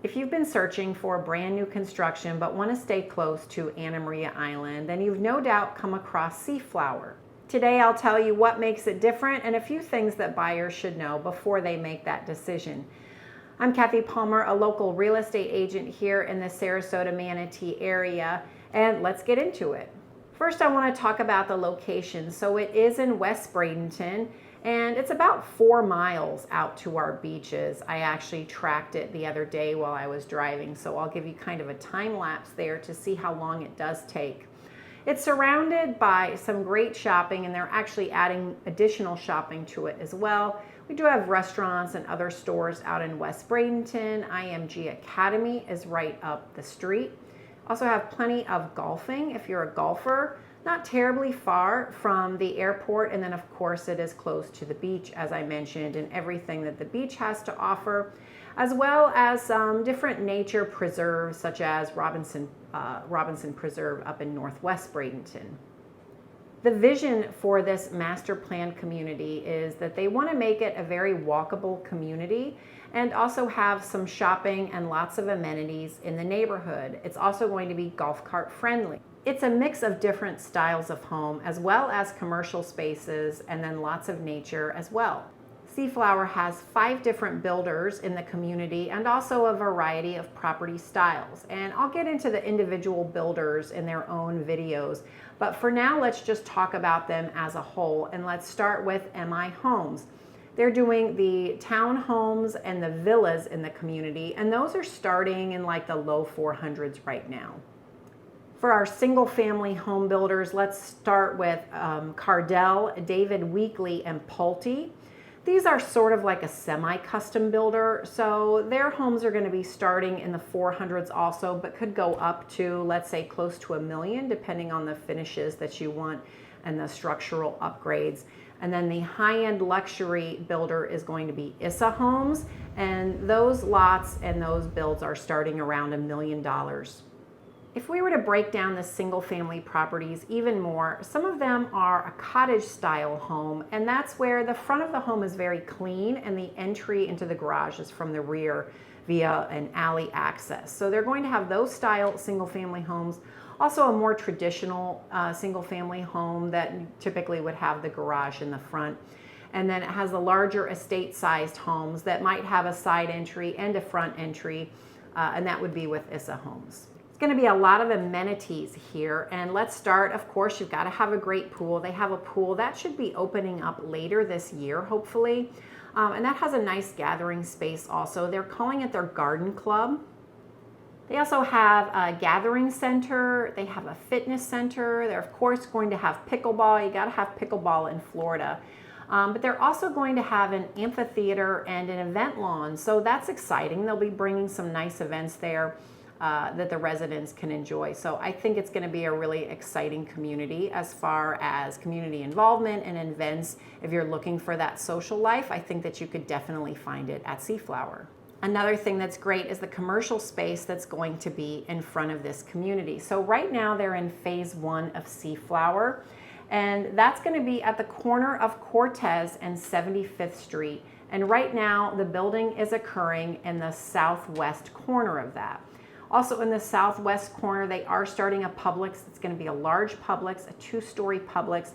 If you've been searching for brand new construction but want to stay close to Anna Maria Island, then you've no doubt come across SeaFlower. Today I'll tell you what makes it different and a few things that buyers should know before they make that decision. I'm Cathy Palmer, a local real estate agent here in the Sarasota Manatee area, and let's get into it. First, I want to talk about the location. So it is in West Bradenton, and it's about 4 miles out to our beaches. I actually tracked it the other day while I was driving, so I'll give you kind of a time lapse there to see how long it does take. It's surrounded by some great shopping, and they're actually adding additional shopping to it as well. We do have restaurants and other stores out in West Bradenton. IMG Academy is right up the street. Also have plenty of golfing if you're a golfer. Not terribly far from the airport, and then of course it is close to the beach, as I mentioned, and everything that the beach has to offer, as well as some different nature preserves such as Robinson Preserve up in Northwest Bradenton. The vision for this master plan community is that they want to make it a very walkable community and also have some shopping and lots of amenities in the neighborhood. It's also going to be golf cart friendly. It's a mix of different styles of home as well as commercial spaces and then lots of nature as well. SeaFlower has 5 different builders in the community and also a variety of property styles. And I'll get into the individual builders in their own videos. But for now, let's just talk about them as a whole. And let's start with MI Homes. They're doing the townhomes and the villas in the community, and those are starting in like the low 400s right now. For our single family home builders, let's start with Cardell, David Weekley, and Pulte. These are sort of like a semi-custom builder, so their homes are going to be starting in the 400s also, but could go up to, let's say, close to $1 million, depending on the finishes that you want and the structural upgrades. And then the high-end luxury builder is going to be Issa Homes, and those lots and those builds are starting around $1 million. If we were to break down the single-family properties even more, some of them are a cottage-style home, and that's where the front of the home is very clean and the entry into the garage is from the rear via an alley access. So they're going to have those style single-family homes. Also a more traditional single-family home that typically would have the garage in the front. And then it has the larger estate-sized homes that might have a side entry and a front entry, and that would be with Issa Homes. It's going to be a lot of amenities here, and let's start, of course, you've got to have a great pool. They have a pool that should be opening up later this year, hopefully, and that has a nice gathering space also. They're calling it their garden club. They also have a gathering center. They have a fitness center. They're, of course, going to have pickleball. You got to have pickleball in Florida. But they're also going to have an amphitheater and an event lawn, so that's exciting. They'll be bringing some nice events there that the residents can enjoy. So I think it's going to be a really exciting community as far as community involvement and events. If you're looking for that social life, I think that you could definitely find it at SeaFlower. Another thing that's great is the commercial space that's going to be in front of this community. So right now they're in phase 1 of SeaFlower, and that's going to be at the corner of Cortez and 75th Street. And right now the building is occurring in the southwest corner of that. Also in the southwest corner, they are starting a Publix. It's going to be a large Publix, a 2-story Publix.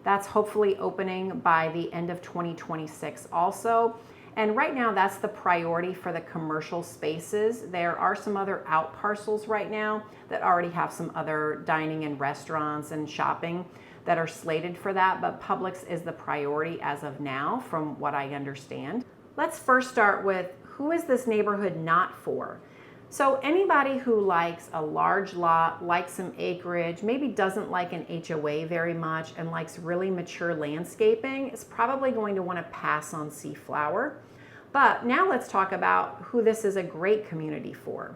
That's hopefully opening by the end of 2026 also. And right now, that's the priority for the commercial spaces. There are some other out parcels right now that already have some other dining and restaurants and shopping that are slated for that, but Publix is the priority as of now, from what I understand. Let's first start with, who is this neighborhood not for? So anybody who likes a large lot, likes some acreage, maybe doesn't like an HOA very much, and likes really mature landscaping is probably going to want to pass on SeaFlower. But now let's talk about who this is a great community for.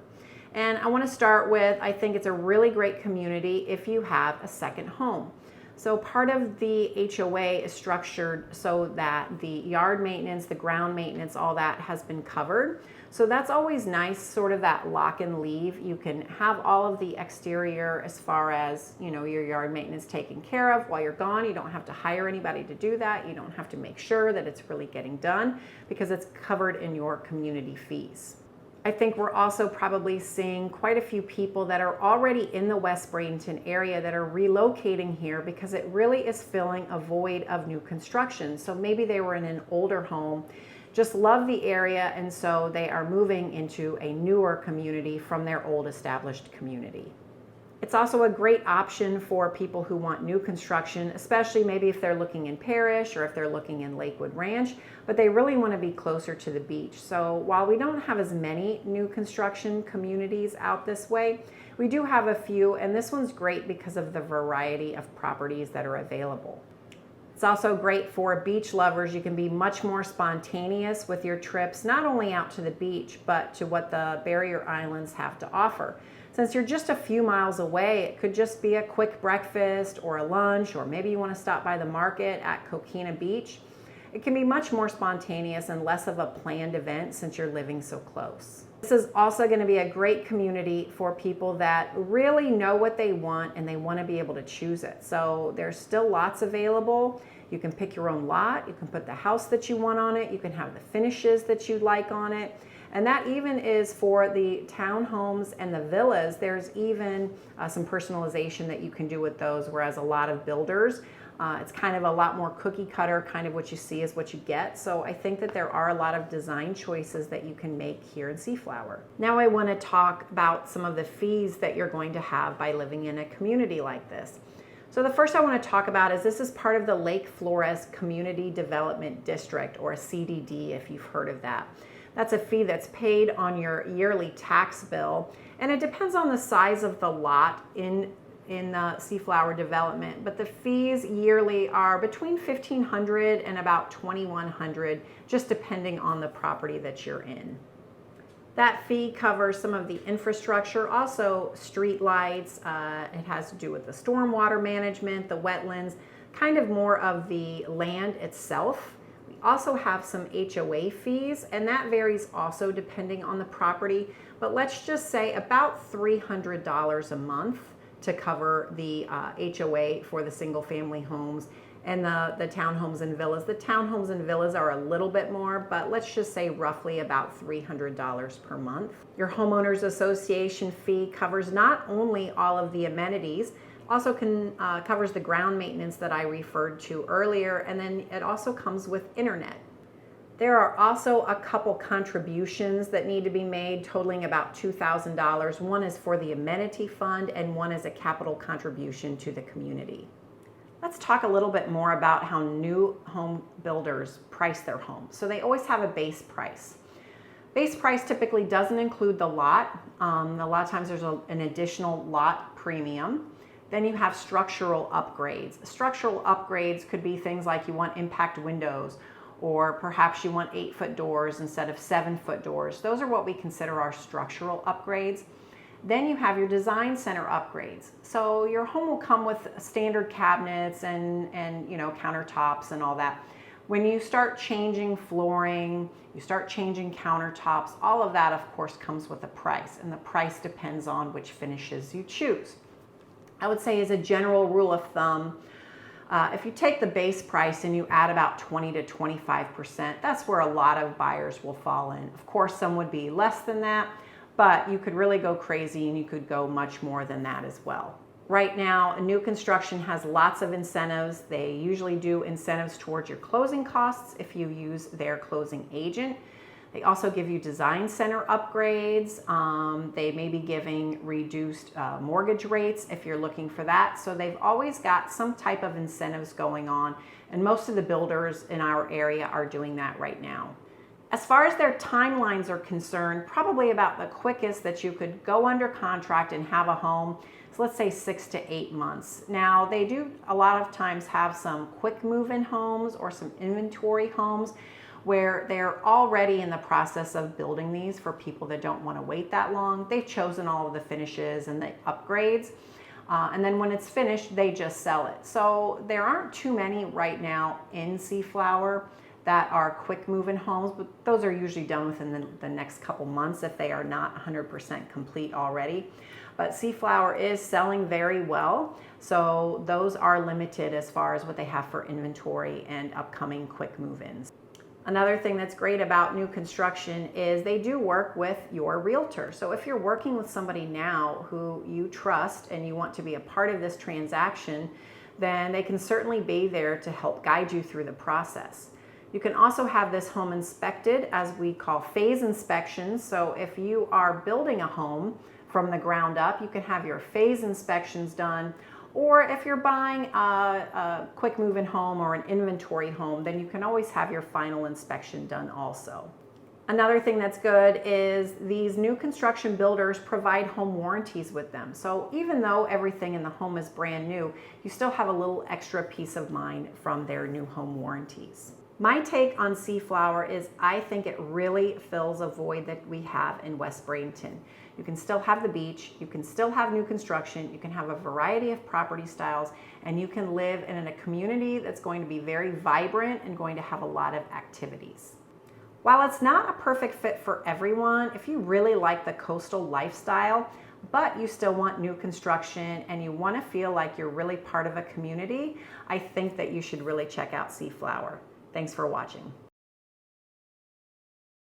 And I want to start with, I think it's a really great community if you have a second home. So part of the HOA is structured so that the yard maintenance, the ground maintenance, all that has been covered. So that's always nice, sort of that lock and leave. You can have all of the exterior as far as, you know, your yard maintenance taken care of while you're gone. You don't have to hire anybody to do that. You don't have to make sure that it's really getting done because it's covered in your community fees. I think we're also probably seeing quite a few people that are already in the West Bradenton area that are relocating here because it really is filling a void of new construction. So maybe they were in an older home, just love the area, and so they are moving into a newer community from their old established community. It's also a great option for people who want new construction, especially maybe if they're looking in Parrish or if they're looking in Lakewood Ranch, but they really want to be closer to the beach. So while we don't have as many new construction communities out this way, we do have a few, and this one's great because of the variety of properties that are available. It's also great for beach lovers. You can be much more spontaneous with your trips, not only out to the beach, but to what the barrier islands have to offer. Since you're just a few miles away, it could just be a quick breakfast or a lunch, or maybe you want to stop by the market at Coquina Beach. It can be much more spontaneous and less of a planned event since you're living so close. This is also going to be a great community for people that really know what they want and they want to be able to choose it. So there's still lots available. You can pick your own lot. You can put the house that you want on it. You can have the finishes that you'd like on it. And that even is for the townhomes and the villas. There's even some personalization that you can do with those, whereas a lot of builders, it's kind of a lot more cookie cutter, kind of what you see is what you get. So I think that there are a lot of design choices that you can make here in SeaFlower. Now I want to talk about some of the fees that you're going to have by living in a community like this. So the first I want to talk about is this is part of the Lake Flores Community Development District, or a CDD if you've heard of that. That's a fee that's paid on your yearly tax bill, and it depends on the size of the lot in the SeaFlower development, but the fees yearly are between $1,500 and about $2,100, just depending on the property that you're in. That fee covers some of the infrastructure, also street lights. It has to do with the stormwater management, the wetlands, kind of more of the land itself. We also have some HOA fees, and that varies also depending on the property, but let's just say about $300 a month to cover the HOA for the single family homes and the townhomes and villas. The townhomes and villas are a little bit more, but let's just say roughly about $300 per month. Your homeowners association fee covers not only all of the amenities, also covers the ground maintenance that I referred to earlier, and then it also comes with internet. There are also a couple contributions that need to be made totaling about $2,000. One is for the amenity fund and one is a capital contribution to the community. Let's talk a little bit more about how new home builders price their homes. So they always have a base price. Base price typically doesn't include the lot. A lot of times there's an additional lot premium. Then you have structural upgrades. Structural upgrades could be things like you want impact windows, or perhaps you want 8-foot doors instead of 7-foot doors. Those are what we consider our structural upgrades. Then you have your design center upgrades. So your home will come with standard cabinets and countertops and all that. When you start changing flooring, you start changing countertops, all of that of course comes with a price, and the price depends on which finishes you choose. I would say as a general rule of thumb, if you take the base price and you add about 20 to 25%, that's where a lot of buyers will fall in. Of course, some would be less than that, but you could really go crazy and you could go much more than that as well. Right now, new construction has lots of incentives. They usually do incentives towards your closing costs if you use their closing agent. They also give you design center upgrades. They may be giving reduced mortgage rates if you're looking for that. So they've always got some type of incentives going on, and most of the builders in our area are doing that right now. As far as their timelines are concerned, probably about the quickest that you could go under contract and have a home, so let's say 6 to 8 months. Now, they do a lot of times have some quick move-in homes or some inventory homes where they're already in the process of building these for people that don't want to wait that long. They've chosen all of the finishes and the upgrades, and then when it's finished, they just sell it. So there aren't too many right now in SeaFlower that are quick move-in homes, but those are usually done within the next couple months if they are not 100% complete already. But SeaFlower is selling very well, so those are limited as far as what they have for inventory and upcoming quick move-ins. Another thing that's great about new construction is they do work with your realtor. So if you're working with somebody now who you trust and you want to be a part of this transaction, then they can certainly be there to help guide you through the process. You can also have this home inspected, as we call phase inspections. So if you are building a home from the ground up, you can have your phase inspections done. Or if you're buying a quick move-in home or an inventory home, then you can always have your final inspection done also. Another thing that's good is these new construction builders provide home warranties with them. So even though everything in the home is brand new, you still have a little extra peace of mind from their new home warranties. My take on SeaFlower is I think it really fills a void that we have in West Bradenton. You can still have the beach, you can still have new construction, you can have a variety of property styles, and you can live in a community that's going to be very vibrant and going to have a lot of activities. While it's not a perfect fit for everyone, if you really like the coastal lifestyle, but you still want new construction and you want to feel like you're really part of a community, I think that you should really check out SeaFlower. Thanks for watching.